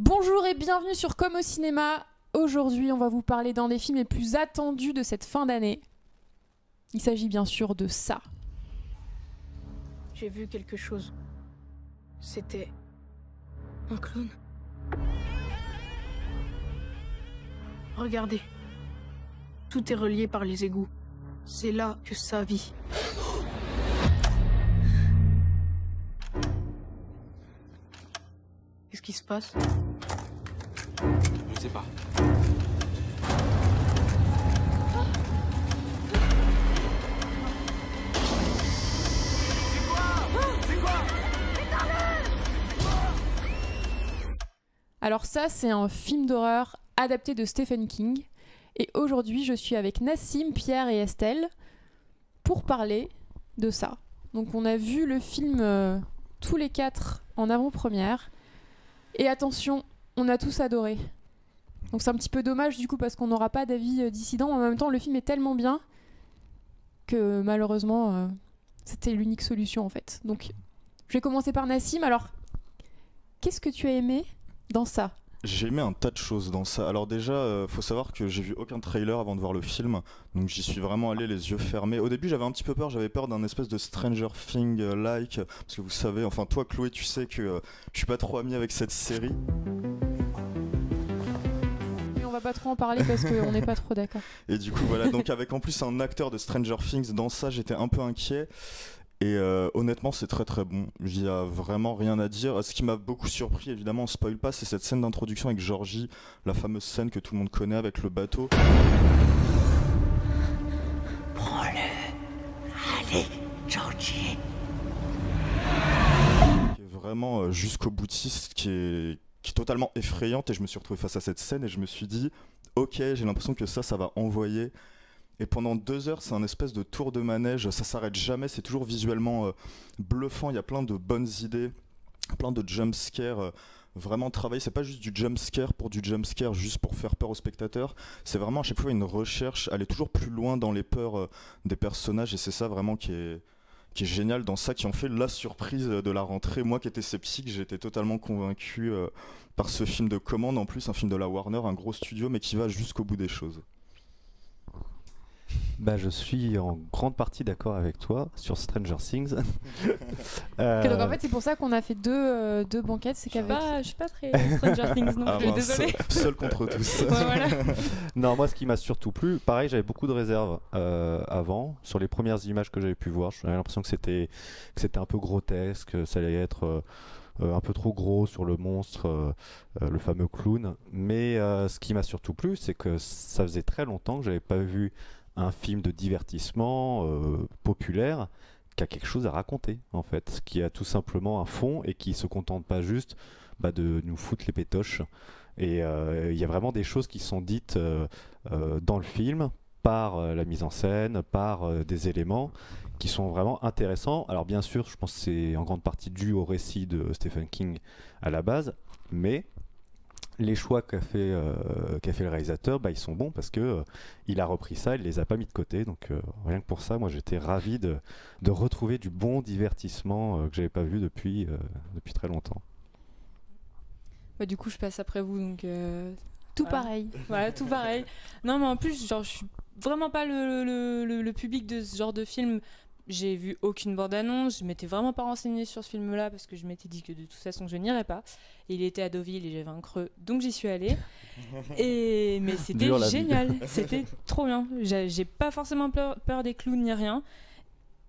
Bonjour et bienvenue sur Comme au cinéma. Aujourd'hui, on va vous parler d'un des films les plus attendus de cette fin d'année. Il s'agit bien sûr de ça. J'ai vu quelque chose. C'était un clown. Regardez. Tout est relié par les égouts. C'est là que ça vit. Qu'est-ce qui se passe? Je sais pas. Alors ça, c'est un film d'horreur adapté de Stephen King. Et aujourd'hui, je suis avec Nassim, Pierre et Estelle pour parler de ça. Donc on a vu le film tous les quatre en avant-première. Et attention, on a tous adoré. Donc c'est un petit peu dommage du coup parce qu'on n'aura pas d'avis dissident. En même temps, le film est tellement bien que malheureusement, c'était l'unique solution en fait. Donc je vais commencer par Nassim. Alors, qu'est-ce que tu as aimé dans ça? J'ai aimé un tas de choses dans ça. Alors déjà, faut savoir que j'ai vu aucun trailer avant de voir le film, donc j'y suis vraiment allé les yeux fermés. Au début, j'avais un petit peu peur, j'avais peur d'un espèce de Stranger Things-like, parce que vous savez, enfin toi Chloé, tu sais que je suis pas trop ami avec cette série. Mais on va pas trop en parler parce qu'on n'est pas trop d'accord. Et du coup voilà, donc avec en plus un acteur de Stranger Things dans ça, j'étais un peu inquiet. Et honnêtement, c'est très très bon. Il y a vraiment rien à dire. Ce qui m'a beaucoup surpris, évidemment, on spoil pas, c'est cette scène d'introduction avec Georgie, la fameuse scène que tout le monde connaît avec le bateau. Prends-le. Allez, Georgie. Qui est vraiment jusqu'au boutiste, qui est totalement effrayante. Et je me suis retrouvé face à cette scène et je me suis dit, ok, j'ai l'impression que ça va envoyer. Et pendant 2 heures, c'est un espèce de tour de manège, ça s'arrête jamais, c'est toujours visuellement bluffant, il y a plein de bonnes idées, plein de jumpscares vraiment travaillés. C'est pas juste du jumpscare pour du jumpscare, juste pour faire peur aux spectateurs, c'est vraiment à chaque fois une recherche, aller toujours plus loin dans les peurs des personnages, et c'est ça vraiment qui est génial dans ça, qui ont fait la surprise de la rentrée. Moi qui étais sceptique, j'ai été totalement convaincu par ce film de commande, en plus un film de la Warner, un gros studio, mais qui va jusqu'au bout des choses. Bah, je suis en grande partie d'accord avec toi sur Stranger Things. Donc en fait, c'est pour ça qu'on a fait deux banquettes. C'est qu'avec... Je suis pas très Stranger Things non plus, désolée. Seul contre tous. Ouais, voilà. Non, moi, ce qui m'a surtout plu, pareil, j'avais beaucoup de réserves avant. Sur les premières images que j'avais pu voir, j'avais l'impression que c'était un peu grotesque, ça allait être un peu trop gros sur le monstre, le fameux clown. Mais ce qui m'a surtout plu, c'est que ça faisait très longtemps que j'avais pas vu un film de divertissement populaire qui a quelque chose à raconter en fait, qui a tout simplement un fond et qui se contente pas juste de nous foutre les pétoches. Et il y a vraiment des choses qui sont dites dans le film par la mise en scène, par des éléments qui sont vraiment intéressants. Alors bien sûr, je pense que c'est en grande partie dû au récit de Stephen King à la base, mais les choix qu'a fait le réalisateur, ils sont bons parce que il a repris ça, il les a pas mis de côté. Donc rien que pour ça, moi j'étais ravi de retrouver du bon divertissement que j'avais pas vu depuis très longtemps. Du coup, je passe après vous, donc Tout voilà. pareil. Voilà, tout pareil. Non, mais en plus, genre, je suis vraiment pas le public de ce genre de film. J'ai vu aucune bande-annonce, je m'étais vraiment pas renseignée sur ce film-là parce que je m'étais dit que de toute façon je n'irais pas. Et il était à Deauville et j'avais un creux, donc j'y suis allée. Mais c'était génial, c'était trop bien. J'ai pas forcément peur des clowns ni rien.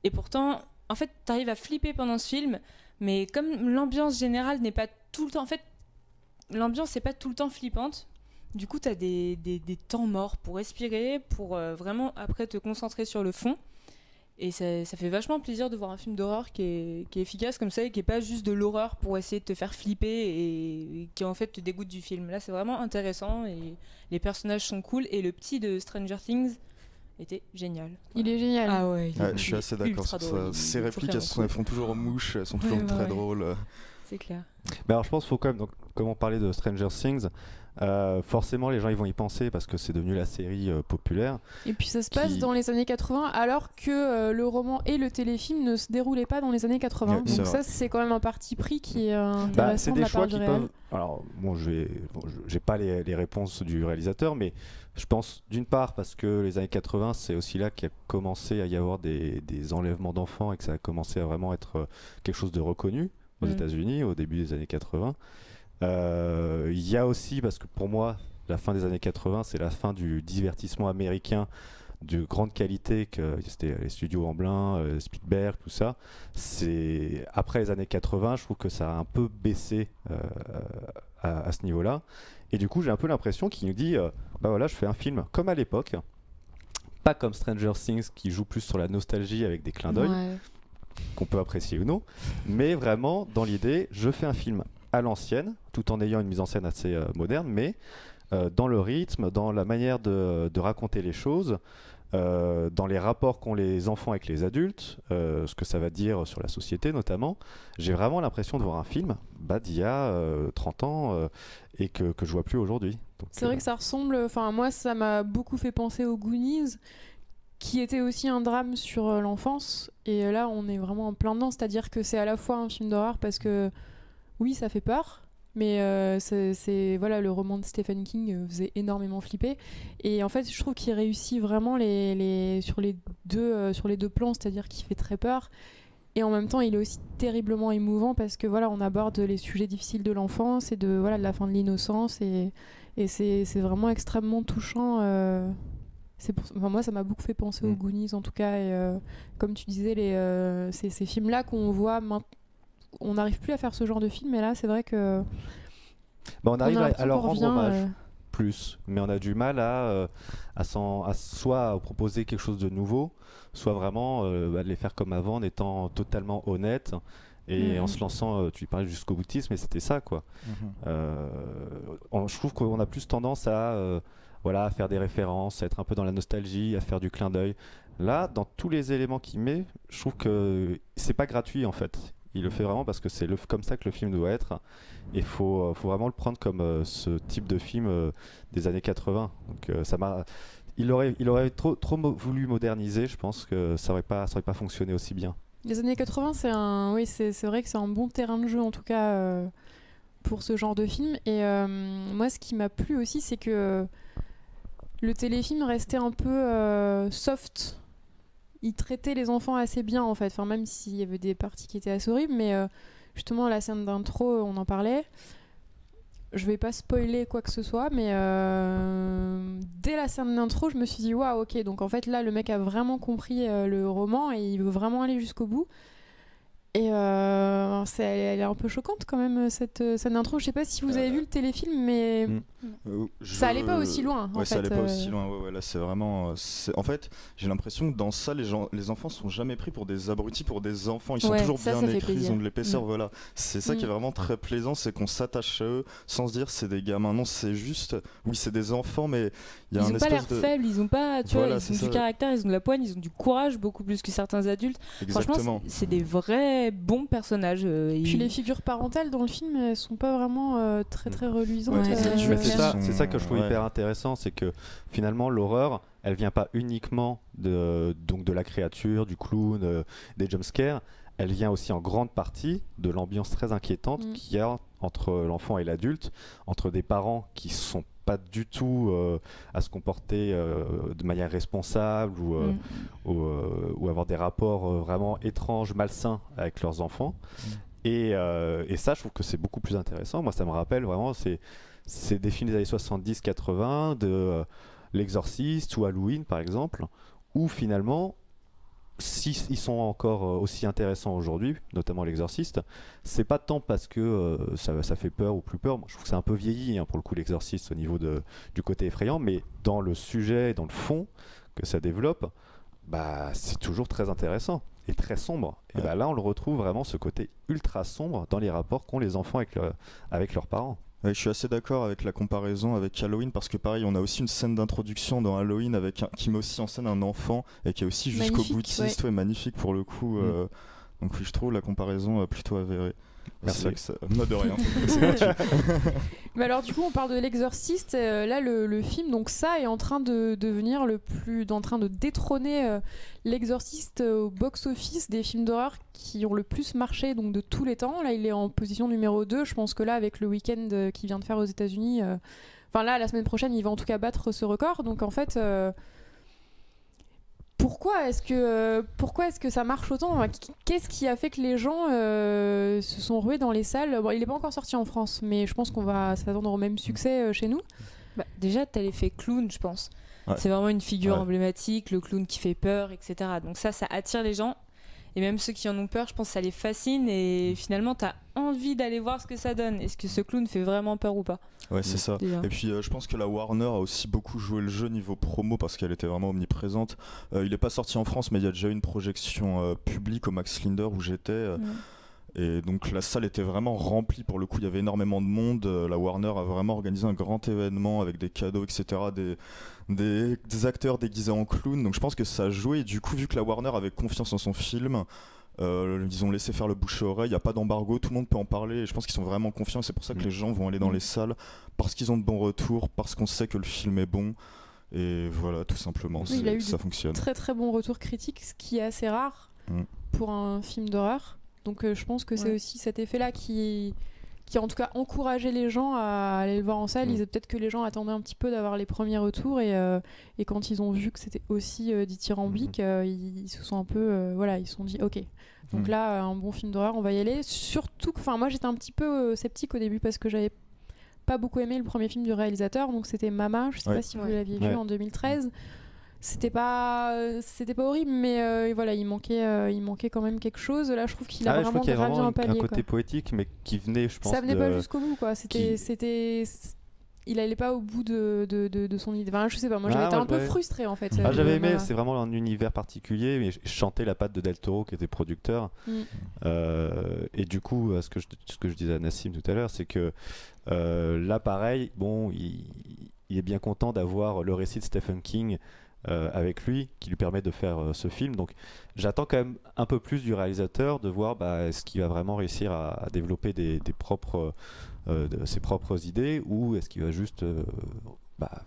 Et pourtant, en fait, t'arrives à flipper pendant ce film, mais comme l'ambiance générale n'est pas tout le temps... En fait, l'ambiance n'est pas tout le temps flippante. Du coup, t'as des temps morts pour respirer, pour vraiment après te concentrer sur le fond. Et ça fait vachement plaisir de voir un film d'horreur qui est efficace comme ça et qui n'est pas juste de l'horreur pour essayer de te faire flipper et qui en fait te dégoûte du film. Là, c'est vraiment intéressant et les personnages sont cool et le petit de Stranger Things était génial. Il est génial. Ah ouais, Je suis assez d'accord sur ça. Ces répliques, elles font toujours mouche, elles sont toujours très drôles. C'est clair. Mais alors je pense qu'il faut quand même, donc, comme on parlait de Stranger Things, forcément les gens ils vont y penser parce que c'est devenu la série populaire. Et puis ça se passe Qui- dans les années 80 alors que le roman et le téléfilm ne se déroulaient pas dans les années 80. Ouais, c'est Donc vrai. ça c'est quand même un parti pris qui est Bah, intéressant c'est de des la choix part du qui réel. peuvent. Alors, j'ai pas les réponses du réalisateur, mais je pense d'une part parce que les années 80, c'est aussi là qu'il a commencé à y avoir des enlèvements d'enfants et que ça a commencé à vraiment être quelque chose de reconnu aux États-Unis au début des années 80. Il y a aussi, parce que pour moi, la fin des années 80, c'est la fin du divertissement américain de grande qualité, que c'était les studios Amblin, Spielberg, tout ça. C'est après les années 80, je trouve que ça a un peu baissé à ce niveau-là. Et du coup, j'ai un peu l'impression qu'il nous dit, bah voilà, je fais un film comme à l'époque, pas comme Stranger Things qui joue plus sur la nostalgie avec des clins d'œil Ouais. qu'on peut apprécier ou non, mais vraiment dans l'idée, je fais un film à l'ancienne, tout en ayant une mise en scène assez moderne, mais dans le rythme, dans la manière de raconter les choses, dans les rapports qu'ont les enfants avec les adultes, ce que ça va dire sur la société notamment. J'ai vraiment l'impression de voir un film d'il y a 30 ans et que je vois plus aujourd'hui. Donc, C'est vrai que ça ressemble, enfin moi ça m'a beaucoup fait penser aux Goonies qui était aussi un drame sur l'enfance et là on est vraiment en plein dedans, c'est-à-dire que c'est à la fois un film d'horreur parce que oui ça fait peur mais voilà, le roman de Stephen King faisait énormément flipper et en fait je trouve qu'il réussit vraiment sur les deux plans, c'est-à-dire qu'il fait très peur et en même temps il est aussi terriblement émouvant parce que voilà on aborde les sujets difficiles de l'enfance et de la fin de l'innocence et c'est vraiment extrêmement touchant. Moi, ça m'a beaucoup fait penser aux Goonies, en tout cas. Et, comme tu disais, ces films-là qu'on voit, on n'arrive plus à faire ce genre de film, mais là, c'est vrai que. on arrive à leur rendre hommage revient, plus, mais on a du mal à soit proposer quelque chose de nouveau, soit vraiment de les faire comme avant, en étant totalement honnête. Et en se lançant, tu parlais jusqu'au boutisme, mais c'était ça, quoi. Je trouve qu'on a plus tendance à faire des références, à être un peu dans la nostalgie, à faire du clin d'œil. Là, dans tous les éléments qu'il met, je trouve que c'est pas gratuit, en fait. Il le fait vraiment parce que c'est comme ça que le film doit être. Et il faut vraiment le prendre comme ce type de film des années 80. Donc, il aurait trop voulu moderniser, je pense que ça aurait pas fonctionné aussi bien. Les années 80, c'est vrai que c'est un bon terrain de jeu, en tout cas, pour ce genre de film. Et moi, ce qui m'a plu aussi, c'est que le téléfilm restait un peu soft. Il traitait les enfants assez bien, en fait. Enfin, même s'il y avait des parties qui étaient assez horribles, mais justement, la scène d'intro, on en parlait. Je vais pas spoiler quoi que ce soit, mais dès la scène d'intro, je me suis dit waouh, ok, donc en fait là le mec a vraiment compris le roman et il veut vraiment aller jusqu'au bout. Et elle est un peu choquante quand même cette scène d'intro. Je sais pas si vous avez vu le téléfilm, mais ça allait pas aussi loin. Ouais, ça allait pas aussi loin. Ouais, là, c'est vraiment. En fait, j'ai l'impression que dans ça, les enfants sont jamais pris pour des abrutis, pour des enfants. Ils sont toujours bien écrits, ils ont de l'épaisseur. Voilà, c'est ça qui est vraiment très plaisant, c'est qu'on s'attache à eux sans se dire c'est des gamins. Non, c'est juste, oui, c'est des enfants, mais il y a ils un ont pas l'air espèce de. faibles, ils ont pas, tu vois, ils ont ça. du caractère, ils ont de la poigne, ils ont du courage beaucoup plus que certains adultes. Exactement. Franchement, c'est des vrais bons personnages. Puis les figures parentales dans le film, elles sont pas vraiment très très reluisantes. Ouais, c'est ça que je trouve hyper intéressant, c'est que finalement l'horreur, elle vient pas uniquement de la créature, du clown, des jumpscares. Elle vient aussi en grande partie de l'ambiance très inquiétante qu'il y a entre l'enfant et l'adulte, entre des parents qui sont pas du tout à se comporter de manière responsable ou avoir des rapports vraiment étranges, malsains avec leurs enfants. Et ça, je trouve que c'est beaucoup plus intéressant. Moi, ça me rappelle vraiment, c'est des films des années 70-80, de L'Exorciste ou Halloween, par exemple, où finalement, si ils sont encore aussi intéressants aujourd'hui, notamment L'Exorciste, c'est pas tant parce que ça fait peur ou plus peur. Moi, je trouve que c'est un peu vieilli pour le coup L'Exorciste au niveau du côté effrayant, mais dans le sujet, dans le fond que ça développe, c'est toujours très intéressant et très sombre. Et là, on le retrouve vraiment ce côté ultra sombre dans les rapports qu'ont les enfants avec leurs parents. Ouais, je suis assez d'accord avec la comparaison avec Halloween parce que pareil, on a aussi une scène d'introduction dans Halloween qui met aussi en scène un enfant et qui est aussi jusqu'au boutiste, magnifique pour le coup. Donc oui, je trouve la comparaison plutôt avérée. Merci. C'est là que ça... Non, de rien. C'est gratuit. Mais alors du coup on parle de l'Exorciste, là le film donc ça est en train de devenir en train de détrôner l'Exorciste au box-office des films d'horreur qui ont le plus marché donc de tous les temps. Là il est en position numéro 2, je pense que là avec le week-end qu'il vient de faire aux États-Unis, enfin là la semaine prochaine il va en tout cas battre ce record. Donc en fait pourquoi est-ce que ça marche autant? Qu'est-ce qui a fait que les gens se sont rués dans les salles? Bon, il n'est pas encore sorti en France, mais je pense qu'on va s'attendre au même succès chez nous. Bah, déjà, t'as l'effet clown, je pense. Ouais. C'est vraiment une figure Ouais. emblématique, le clown qui fait peur, etc. Donc ça attire les gens. Et même ceux qui en ont peur, je pense que ça les fascine. Et finalement, t'as envie d'aller voir ce que ça donne. Est-ce que ce clown fait vraiment peur ou pas? Ouais, c'est ça. Déjà. Et puis je pense que la Warner a aussi beaucoup joué le jeu niveau promo parce qu'elle était vraiment omniprésente. Il n'est pas sorti en France, mais il y a déjà eu une projection publique au Max Linder où j'étais. Et donc la salle était vraiment remplie pour le coup, il y avait énormément de monde. La Warner a vraiment organisé un grand événement avec des cadeaux, etc. Des acteurs déguisés en clown. Donc je pense que ça a joué. Et du coup, vu que la Warner avait confiance en son film, ils ont laissé faire le bouche-à-oreille. Il n'y a pas d'embargo, tout le monde peut en parler. Et je pense qu'ils sont vraiment confiants. C'est pour ça que les gens vont aller dans les salles parce qu'ils ont de bons retours, parce qu'on sait que le film est bon. Et voilà, tout simplement, Oui, il a eu ça fonctionne. Très très bon retour critique, ce qui est assez rare pour un film d'horreur. Donc je pense que c'est aussi cet effet-là qui a en tout cas encouragé les gens à aller le voir en salle. Peut-être que les gens attendaient un petit peu d'avoir les premiers retours et quand ils ont vu que c'était aussi dithyrambique, ils se sont un peu ils se sont dit ok. Donc là un bon film d'horreur, on va y aller. Surtout que moi j'étais un petit peu sceptique au début parce que j'avais pas beaucoup aimé le premier film du réalisateur, donc c'était Mama, je sais pas si vous l'aviez vu en 2013. C'était pas horrible, mais voilà, il manquait quand même quelque chose. Là, je trouve qu'il a vraiment gravi un palier. Un côté poétique, mais qui venait, je pense. Ça venait pas jusqu'au bout, quoi. Il allait pas au bout de son idée. Enfin, je sais pas, moi j'avais été un peu frustrée en fait. J'avais aimé, c'est vraiment un univers particulier, mais je chantais la patte de Del Toro qui était producteur. Et du coup, ce que je disais à Nassim tout à l'heure, c'est que là, pareil, bon, il est bien content d'avoir le récit de Stephen King avec lui, qui lui permet de faire ce film. Donc j'attends quand même un peu plus du réalisateur, de voir est-ce qu'il va vraiment réussir à développer ses propres idées, ou est-ce qu'il va juste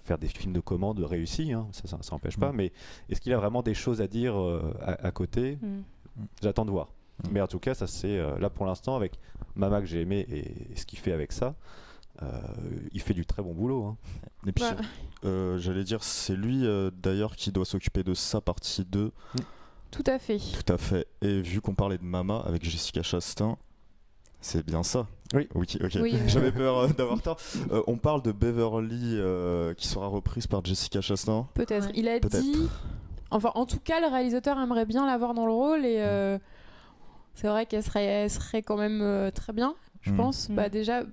faire des films de commande réussis, hein, ça n'empêche pas, mais est-ce qu'il a vraiment des choses à dire à côté? J'attends de voir. Mais en tout cas, ça c'est là pour l'instant, avec Mama que j'ai aimé et ce qu'il fait avec ça, il fait du très bon boulot, hein. Et puis j'allais dire, c'est lui d'ailleurs qui doit s'occuper de sa partie 2. Tout à fait. Tout à fait. Et vu qu'on parlait de Mama avec Jessica Chastain, c'est bien ça. Oui. Ok. J'avais peur d'avoir tort. On parle de Beverly qui sera reprise par Jessica Chastain. Peut-être. Il a dit. Enfin, en tout cas, le réalisateur aimerait bien l'avoir dans le rôle et c'est vrai qu'elle serait quand même très bien, je pense. Déjà,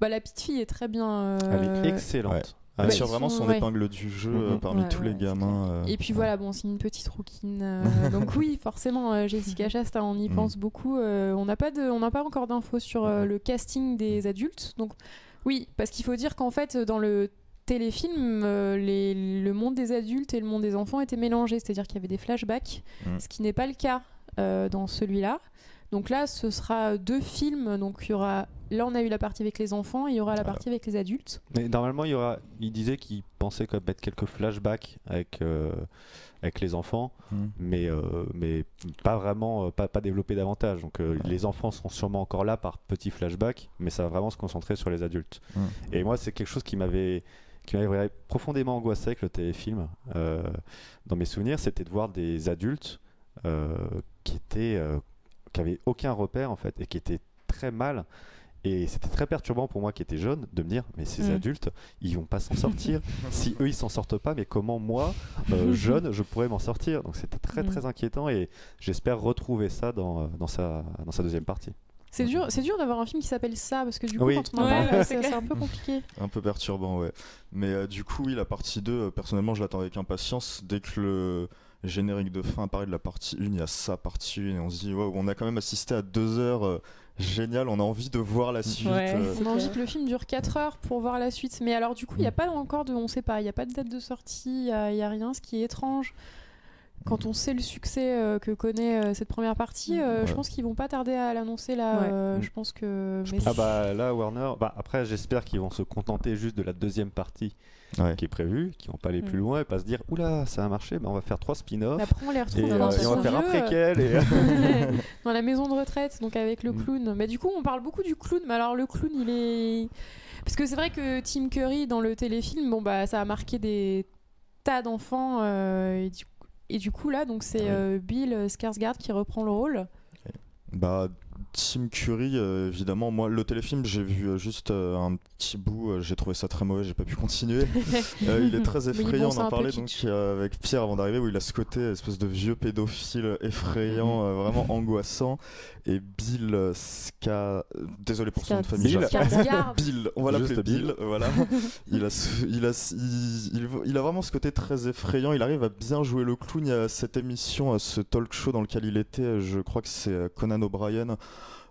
la petite fille est très bien. Elle est excellente. Elle tire vraiment son épingle du jeu parmi tous les gamins. Et puis voilà, bon, c'est une petite rouquine. Donc oui, forcément, Jessica Chastain, on y pense beaucoup. On n'a pas encore d'infos sur le casting des adultes. Donc oui, parce qu'il faut dire qu'en fait, dans le téléfilm, le monde des adultes et le monde des enfants étaient mélangés. C'est-à-dire qu'il y avait des flashbacks, ce qui n'est pas le cas dans celui-là. Donc là, ce sera 2 films. Donc il y aura... Là, on a eu la partie avec les enfants et il y aura la partie avec les adultes. Mais normalement, il disait qu'il pensait quand même mettre quelques flashbacks avec les enfants, mais pas vraiment, pas développer davantage. Donc les enfants seront sûrement encore là par petits flashbacks, mais ça va vraiment se concentrer sur les adultes. Et moi, c'est quelque chose qui m'avait profondément angoissé avec le téléfilm. Dans mes souvenirs, c'était de voir des adultes qui avaient aucun repère en fait et qui étaient très mal. Et c'était très perturbant pour moi qui étais jeune de me dire mais ces adultes ils vont pas s'en sortir. Si eux ils s'en sortent pas, mais comment moi jeune je pourrais m'en sortir? Donc c'était très très inquiétant et j'espère retrouver ça dans sa deuxième partie. C'est dur d'avoir un film qui s'appelle ça parce que du coup quand on en parle c'est un peu compliqué. Un peu perturbant, ouais. Mais du coup oui, la partie 2 personnellement je l'attends avec impatience. Dès que le générique de fin apparaît de la partie 1, il y a sa partie 1 et on se dit wow, on a quand même assisté à 2 heures génial, on a envie de voir la suite. On a envie que le film dure 4 heures pour voir la suite. Mais alors du coup, il n'y a pas encore on sait pas, il n'y a pas de date de sortie, il y a rien, ce qui est étrange. quand on sait le succès que connaît cette première partie, je pense qu'ils vont pas tarder à l'annoncer là. Je pense que. Ah bah là, Warner. Après, j'espère qu'ils vont se contenter juste de la deuxième partie qui est prévue, qu'ils vont pas aller plus loin et pas se dire oula, ça a marché, on va faire 3 spin-offs. Après, on les retrouve et dans on va faire un préquel. Dans la maison de retraite, donc avec le clown. Mais du coup, on parle beaucoup du clown. Mais alors, le clown, il est. Parce que c'est vrai que Tim Curry, dans le téléfilm, ça a marqué des tas d'enfants. Et du coup, là, donc c'est Bill Skarsgård qui reprend le rôle. Bah, Tim Curry, évidemment, moi, le téléfilm, j'ai vu juste un petit bout, j'ai trouvé ça très mauvais, j'ai pas pu continuer. Il est très effrayant, on en parlait donc avec Pierre avant d'arriver, où il a ce côté espèce de vieux pédophile effrayant, vraiment angoissant. Et Bill désolé pour son nom de famille. Bill, on va l'appeler Bill, voilà. Il a vraiment ce côté très effrayant, il arrive à bien jouer le clown. Il y a cette émission, ce talk show dans lequel il était, je crois que c'est Conan O'Brien,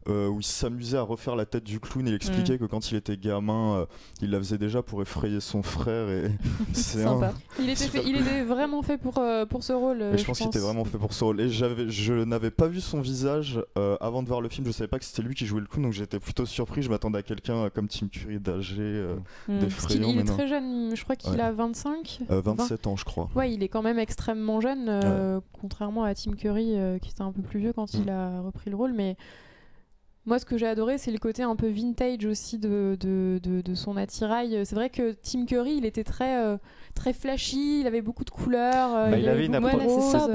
où il s'amusait à refaire la tête du clown. Il expliquait que quand il était gamin, il la faisait déjà pour effrayer son frère. Et c'est sympa. Il était vraiment fait pour ce rôle. Et je pense qu'il était vraiment fait pour ce rôle. Et je n'avais pas vu son visage avant de voir le film. Je savais pas que c'était lui qui jouait le clown, donc j'étais plutôt surpris. Je m'attendais à quelqu'un comme Tim Curry, d'âgé, d'effrayant. Il est très jeune, je crois qu'il a 27 ans, je crois. Ouais, il est quand même extrêmement jeune, contrairement à Tim Curry qui était un peu plus vieux quand il a repris le rôle. Mais moi, ce que j'ai adoré, c'est le côté un peu vintage aussi de son attirail. C'est vrai que Tim Curry, il était très flashy, il avait beaucoup de couleurs. Il avait une approche. Rose,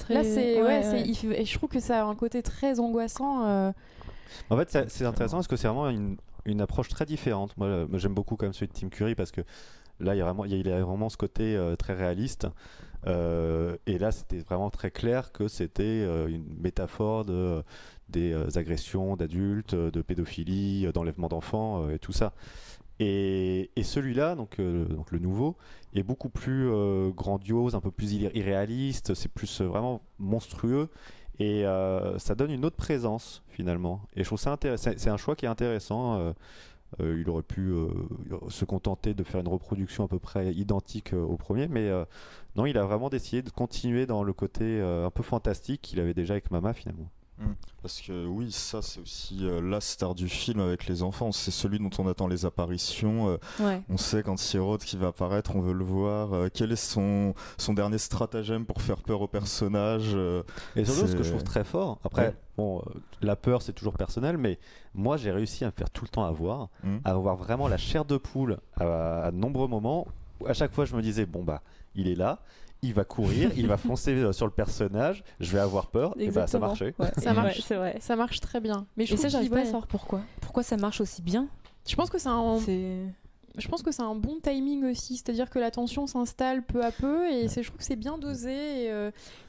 là, et je trouve que ça a un côté très angoissant. En fait, c'est intéressant parce que c'est vraiment une approche très différente. Moi, j'aime beaucoup quand même celui de Tim Curry parce que là, il a vraiment ce côté très réaliste. Et là, c'était vraiment très clair que c'était une métaphore des agressions d'adultes, de pédophilie, d'enlèvement d'enfants et tout ça. Et celui-là, donc le nouveau, est beaucoup plus grandiose, un peu plus irréaliste, c'est plus vraiment monstrueux. Et ça donne une autre présence finalement. Et je trouve ça intéressant. C'est un choix qui est intéressant. Il aurait pu se contenter de faire une reproduction à peu près identique au premier, mais non, il a vraiment décidé de continuer dans le côté un peu fantastique qu'il avait déjà avec Mama finalement. Parce que oui, ça c'est aussi la star du film avec les enfants, c'est celui dont on attend les apparitions. On sait quand Hérode qui va apparaître, on veut le voir. Quel est son dernier stratagème pour faire peur au personnage Et surtout, ce que je trouve très fort, après, la peur c'est toujours personnel, mais moi j'ai réussi à me faire tout le temps avoir vraiment la chair de poule à de nombreux moments. Où à chaque fois je me disais, il est là. Il va courir, il va foncer sur le personnage, je vais avoir peur. Exactement. Et ça marchait. Ça marche, c'est vrai. Ça marche très bien. Mais et ça, j'arrive pas à savoir pourquoi. Pourquoi ça marche aussi bien. Je pense que je pense que c'est un bon timing aussi, c'est-à-dire que la tension s'installe peu à peu et je trouve que c'est bien dosé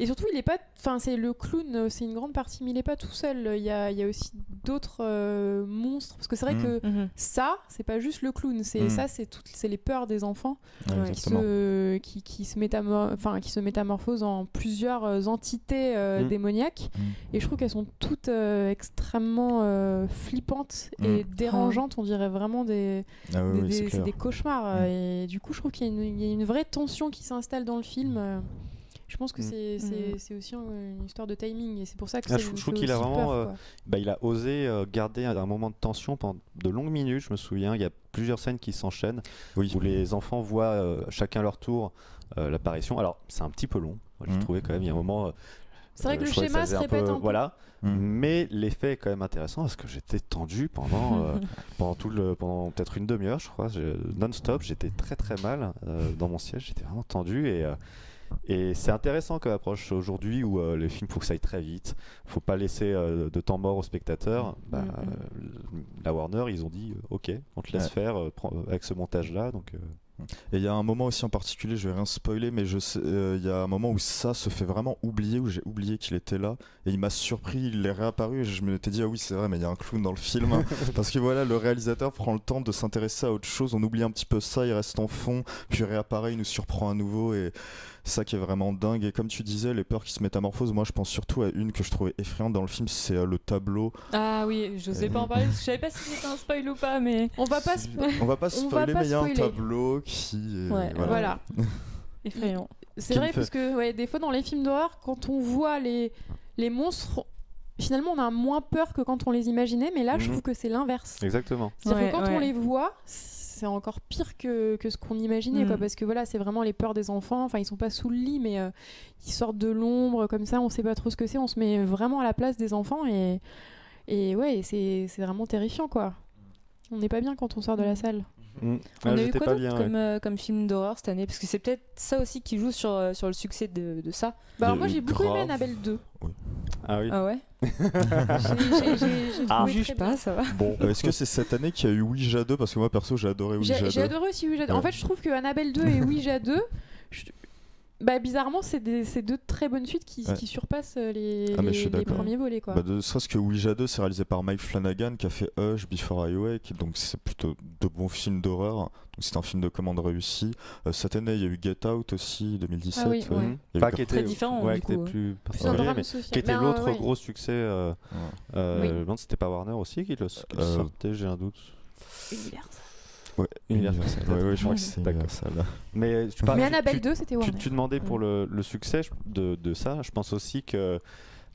et surtout il est pas, c'est le clown, c'est une grande partie, mais il est pas tout seul. Il y a aussi d'autres monstres, parce que c'est vrai que ça, c'est pas juste le clown, c'est c'est les peurs des enfants qui se métamorphosent en plusieurs entités démoniaques et je trouve qu'elles sont toutes extrêmement flippantes et dérangeantes. On dirait vraiment c'est des cauchemars et du coup je trouve qu'il y a une vraie tension qui s'installe dans le film. Je pense que c'est aussi une histoire de timing et c'est pour ça que je trouve qu'il a vraiment il a osé garder un moment de tension pendant de longues minutes. Je me souviens, il y a plusieurs scènes qui s'enchaînent où les enfants voient chacun leur tour l'apparition. Alors c'est un petit peu long, j'ai trouvé quand même, il y a un moment c'est vrai que le schéma se répète un peu. Voilà. Mais l'effet est quand même intéressant parce que j'étais tendu pendant peut-être une demi-heure, je crois, non-stop. J'étais très très mal dans mon siège, j'étais vraiment tendu et c'est intéressant comme approche aujourd'hui où les films, faut que ça aille très vite, faut pas laisser de temps mort aux spectateurs. La Warner, ils ont dit ok, on te laisse faire avec ce montage-là, donc. Et il y a un moment aussi en particulier, je vais rien spoiler, mais il y a un moment où ça se fait vraiment oublier, où j'ai oublié qu'il était là, et il m'a surpris, il est réapparu, et je me suis dit, ah oui, c'est vrai, mais il y a un clown dans le film. Parce que voilà, le réalisateur prend le temps de s'intéresser à autre chose, on oublie un petit peu ça, il reste en fond, puis il réapparaît, il nous surprend à nouveau, et ça qui est vraiment dingue. Et comme tu disais, les peurs qui se métamorphosent, moi je pense surtout à une que je trouvais effrayante dans le film, c'est le tableau. Ah oui, je sais pas en parler parce que je savais pas si c'était un spoil ou pas, mais on va pas spoiler, mais il y a un tableau qui voilà. Effrayant. C'est Qui vrai me fait- parce que des fois dans les films d'horreur, quand on voit les monstres, finalement on a moins peur que quand on les imaginait, mais là je Mhm. trouve que c'est l'inverse. Exactement. C'est-à-dire Ouais, que quand on ouais. les voit, c'est encore pire que ce qu'on imaginait, quoi, Mm. parce que voilà, c'est vraiment les peurs des enfants. Enfin, ils sont pas sous le lit, mais ils sortent de l'ombre comme ça, on sait pas trop ce que c'est. On se met vraiment à la place des enfants et ouais, c'est vraiment terrifiant, quoi. On n'est pas bien quand on sort de la salle. Mm. On a eu j'étais quoi pas d'autre bien, ouais. comme film d'horreur cette année? Parce que c'est peut-être ça aussi qui joue sur le succès de ça. Bah, alors Il y a moi eu j'ai beaucoup aimé Grave. Annabelle 2. Ah oui. Ah ouais? J'ai Ah. trouvé Juge très pas, bien. ça va. Bon. Est-ce que c'est cette année qu'il y a eu Ouija 2? Parce que moi perso j'ai adoré Ouija 2. J'ai adoré aussi Ouija 2. En Ouais. fait, je trouve que Annabelle 2 et Ouija 2, bah, bizarrement, c'est deux très bonnes suites qui Ouais. surpassent les Ah, mais je suis les d'accord. premiers volets, quoi. Bah, ne serait-ce que Ouija 2, c'est réalisé par Mike Flanagan qui a fait Hush, Before I Wake, donc c'est plutôt de bons films d'horreur. Donc c'est un film de commande réussi. Cette année, il y a eu Get Out aussi, 2017. Ah oui, ouais. Mhm. Il y a eu Enfin, Gra- qui était Très différent, ouais, du qui était coup, plus Plus un particulier, drame mais social. qui était Ben, l'autre ouais. gros succès. Oui. Non, c'était pas Warner aussi qui le sortait, j'ai un doute. Univers. Ouais, Universal. Ouais, je crois que c'est D'accord. Universal. Mais, Mais Annabelle 2, c'était tu, Warner. tu demandais pour le succès de ça. Je pense aussi que,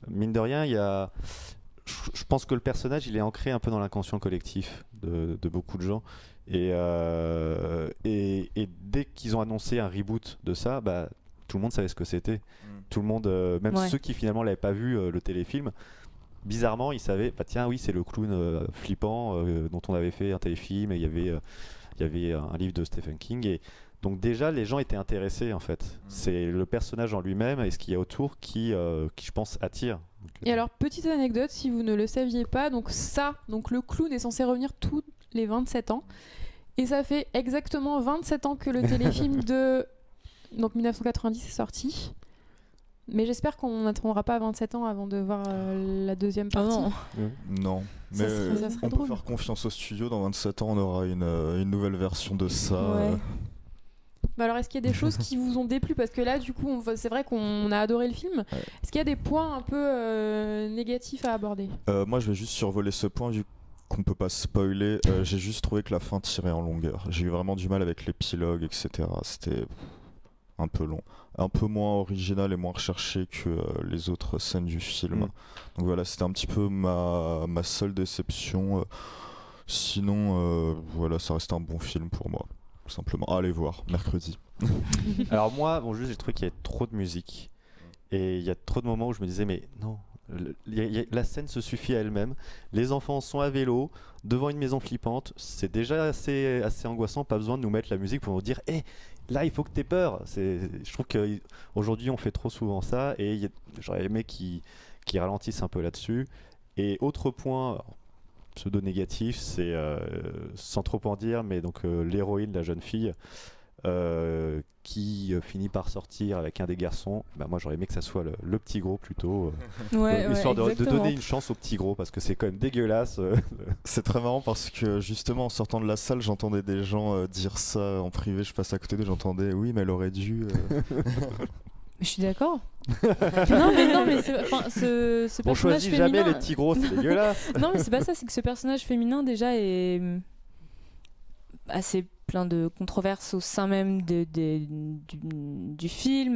mine de rien, il y a. Je pense que le personnage, il est ancré un peu dans l'inconscient collectif de beaucoup de gens. Et dès qu'ils ont annoncé un reboot de ça, bah, tout le monde savait ce que c'était. Tout le monde, même Ouais. ceux qui finalement l'avaient pas vu le téléfilm, bizarrement, ils savaient, bah tiens, oui, c'est le clown flippant dont on avait fait un téléfilm et il y avait un livre de Stephen King. Et donc déjà, les gens étaient intéressés en fait. C'est le personnage en lui-même et ce qu'il y a autour qui je pense, attire. Donc, Et alors, petite anecdote, si vous ne le saviez pas, donc le clown est censé revenir tous les 27 ans. Et ça fait exactement 27 ans que le téléfilm de 1990 est sorti. Mais j'espère qu'on n'attendra pas 27 ans avant de voir la deuxième Ah partie. non. Non, Ça mais serait- ça serait on drôle. peut faire confiance au studio. Dans 27 ans, on aura une nouvelle version de ça. Ouais. Bah alors, est-ce qu'il y a des choses qui vous ont déplu? Parce que là, du coup, c'est vrai qu'on a adoré le film. Ouais. Est-ce qu'il y a des points un peu négatifs à aborder? Moi, je vais juste survoler ce point vu qu'on peut pas spoiler. J'ai juste trouvé que la fin tirait en longueur. J'ai eu vraiment du mal avec l'épilogue, etc. C'était un peu long, un peu moins original et moins recherché que les autres scènes du film. Mm. Donc voilà, c'était un petit peu ma seule déception. Sinon, voilà, ça reste un bon film pour moi. Tout simplement. Allez voir, mercredi. Alors moi, bon, juste j'ai trouvé qu'il y avait trop de musique et il y a trop de moments où je me disais mais non, la scène se suffit à elle-même. Les enfants sont à vélo devant une maison flippante, c'est déjà assez angoissant. Pas besoin de nous mettre la musique pour nous dire hé, là il faut que t'aies peur. Je trouve qu'aujourd'hui on fait trop souvent ça et j'aurais aimé qu'ils ralentissent un peu là-dessus. Et autre point pseudo négatif, c'est sans trop en dire, mais donc l'héroïne, la jeune fille qui finit par sortir avec un des garçons. Bah, moi j'aurais aimé que ça soit le petit gros plutôt, Ouais, histoire de exactement. donner une chance au petit gros parce que c'est quand même dégueulasse. C'est très marrant parce que justement en sortant de la salle, j'entendais des gens dire ça en privé. Je passe à côté d'eux, j'entendais oui, mais elle aurait dû. Je suis d'accord. non, mais ce On personnage choisit féminin. jamais les petits gros, c'est dégueulasse. Non, mais c'est pas ça, c'est que ce personnage féminin déjà est assez plein de controverses au sein même du film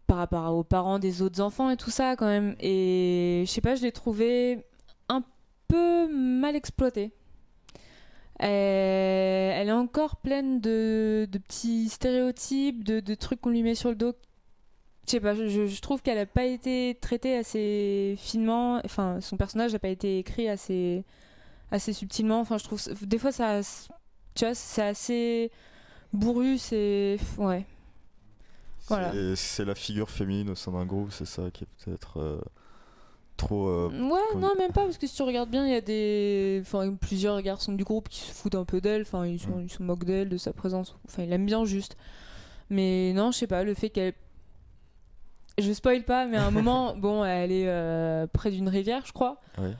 par rapport aux parents des autres enfants et tout ça quand même. Et je sais pas, je l'ai trouvé un peu mal exploité. Elle est encore pleine de petits stéréotypes, de trucs qu'on lui met sur le dos. Je sais pas, je trouve qu'elle a pas été traitée assez finement. Enfin, son personnage n'a pas été écrit assez subtilement. Enfin, je trouve des fois ça, tu vois, c'est assez bourru. C'est ouais. Voilà. C'est la figure féminine au sein d'un groupe, c'est ça qui est peut-être trop. Ouais, non, même pas, parce que si tu regardes bien, il y a plusieurs garçons du groupe qui se foutent un peu d'elle. Enfin, ils se moquent d'elle, de sa présence. Enfin, ils l'aiment bien juste. Mais non, je sais pas, le fait qu'elle. Je spoil pas, mais à un moment, bon, elle est près d'une rivière, je crois. Ouais.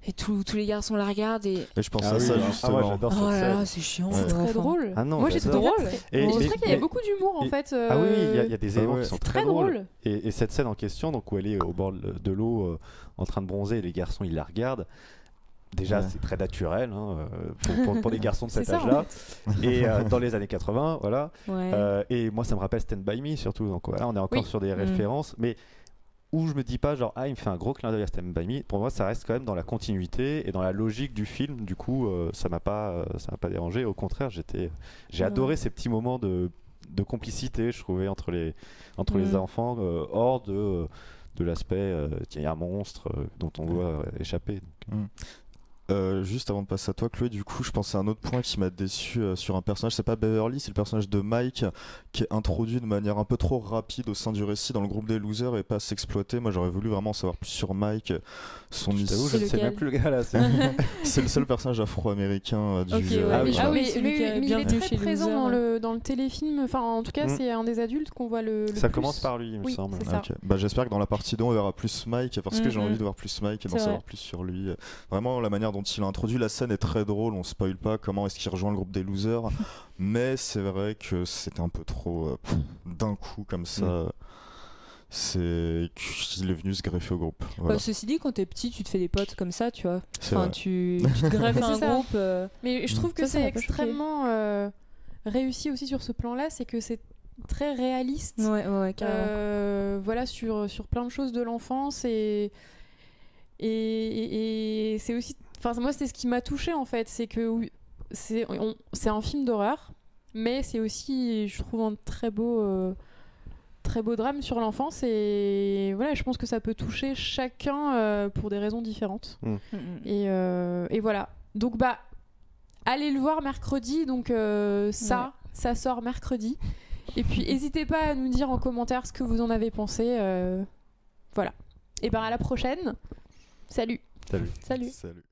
Et tous les garçons la regardent et. Et je pense Ah à oui, ça ah ouais, justement. j'adore Oh cette là scène. là, c'est chiant. Ouais. c'est Très enfin. drôle. Ah non, Moi j'ai trouvé j'adore. ça drôle. Et- je mais- trouvais qu'il y avait mais- beaucoup d'humour en et- fait. Ah oui, il y a des éléments ouais. qui sont c'est très très drôles. drôle. Et cette scène en question, donc où elle est au bord de l'eau en train de bronzer et les garçons ils la regardent, déjà Ouais. c'est très naturel pour des garçons de C'est cet ça, en âge-là. Et dans les années 80, voilà. Ouais. Et moi, ça me rappelle Stand By Me surtout. Donc voilà, on est encore Oui. sur des références, mais où je me dis pas genre il me fait un gros clin d'œil à Stand By Me. Pour moi, ça reste quand même dans la continuité et dans la logique du film. Du coup, ça m'a pas dérangé. Au contraire, j'ai adoré ces petits moments de complicité, je trouvais entre les enfants, hors de l'aspect il y a un monstre dont on doit échapper. Donc, Juste avant de passer à toi, Chloé, du coup, je pensais à un autre point qui m'a déçu sur un personnage. C'est pas Beverly, c'est le personnage de Mike qui est introduit de manière un peu trop rapide au sein du récit dans le groupe des losers et pas s'exploiter. Moi, j'aurais voulu vraiment en savoir plus sur Mike. je t'avoue, je C'est ne sais lequel même plus le gars là. C'est le seul personnage afro-américain du Ok, jeu. ouais, Ah mais, oui, je vois. mais Celui qui est il bien est venu très chez présent Loser. dans le téléfilm. Enfin, en tout cas, Mm. c'est un des adultes qu'on voit le Ça plus. commence par lui, il me Oui, semble. c'est ça. Ok. Bah, j'espère que dans la partie 2 on verra plus Mike parce que j'ai envie de voir plus Mike et d'en C'est savoir vrai. plus sur lui. Vraiment la manière dont il a introduit la scène est très drôle, on spoil pas comment est-ce qu'il rejoint le groupe des losers, mais c'est vrai que c'était un peu trop d'un coup comme ça. C'est qu'il est venu se greffer au groupe. Voilà. Bah, ceci dit, quand t'es petit, tu te fais des potes comme ça, tu vois. C'est Enfin, vrai. tu te greffes Mais à un c'est ça. groupe. Mais je trouve que Ça c'est m'a pas choqué. extrêmement réussi aussi sur ce plan-là, c'est que c'est très réaliste. Ouais, carrément. Voilà, sur plein de choses de l'enfance et c'est aussi. Enfin, moi, c'est ce qui m'a touchée en fait, c'est que c'est un film d'horreur, mais c'est aussi, je trouve, un très beau drame sur l'enfance et voilà, je pense que ça peut toucher chacun pour des raisons différentes. Et voilà. Donc bah, allez le voir mercredi. Donc ça sort mercredi. Et puis n'hésitez pas à nous dire en commentaire ce que vous en avez pensé. Voilà. Et ben à la prochaine. Salut. Salut. Salut. Salut.